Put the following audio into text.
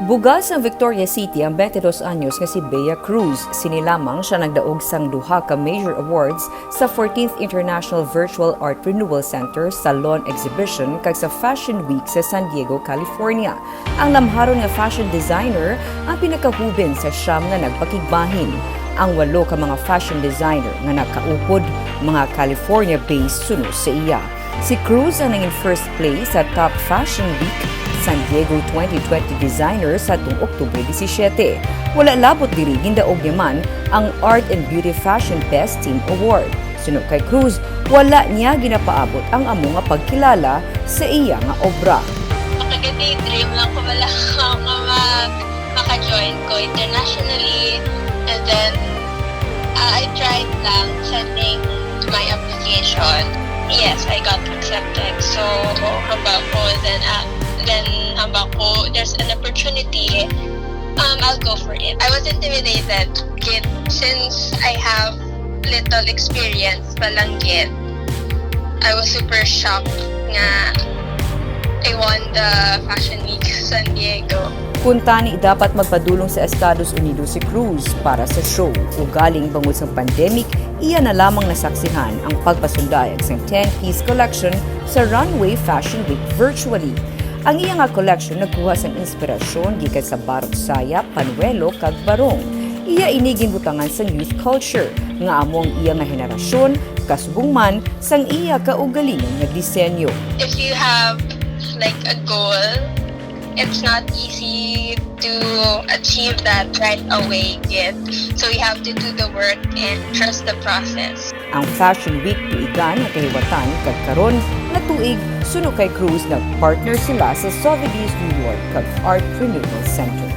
Bugas sa Victoria City ang 22 anyos nga si Bea Cruz. Sinilamang siya nagdaog sang duha ka major awards sa 14th International Virtual Art Renewal Center Salon Exhibition kag sa Fashion Week sa San Diego, California. Ang lamharon nga fashion designer ang pinakahubin sa siyam nga nagpakigbahin. Ang 8 ka mga fashion designer nga nakaupod mga California-based sunod sa iya. Si Cruz ang naging first place sa Top Fashion Week San Diego 2020 designer sa tuong Oktubre 17. Wala labot diri gindaog naman ang Art and Beauty Fashion Best Team Award. Sunod kay Cruz, wala niya ginapaabot ang amo nga pagkilala sa iya nga obra. Dream lang ko wala maka-join ko internationally, and then I tried lang sending my application. Yes, I got accepted. So, hamba ko, then hamba ko, there's an opportunity, I'll go for it. I was intimidated, since I have little experience palanggit. I was super shocked nga I won the Fashion Week San Diego. Kung tani dapat magpadulong sa Estados Unidos si Cruz para sa show. Ugaling bangod sa pandemic, iya na lamang nasaksihan ang pagpasundayag sa 10-piece collection sa Runway Fashion Week virtually. Ang iya nga collection nagkuha sa inspirasyon gikan sa barok saya, panuelo kag barong. Iya inigin butangan sa youth culture nga among iya nga henerasyon kasubong man sang iya kaugalingon nga disenyo. If you have like a goal, it's not easy to achieve that right away yet. So you have to do the work and trust the process. Ang Fashion Week tuigan na kahiwatan kag karon na tuig suno kay Cruz nag partner sila sa Sotheby's New York kag Art Renewal Center.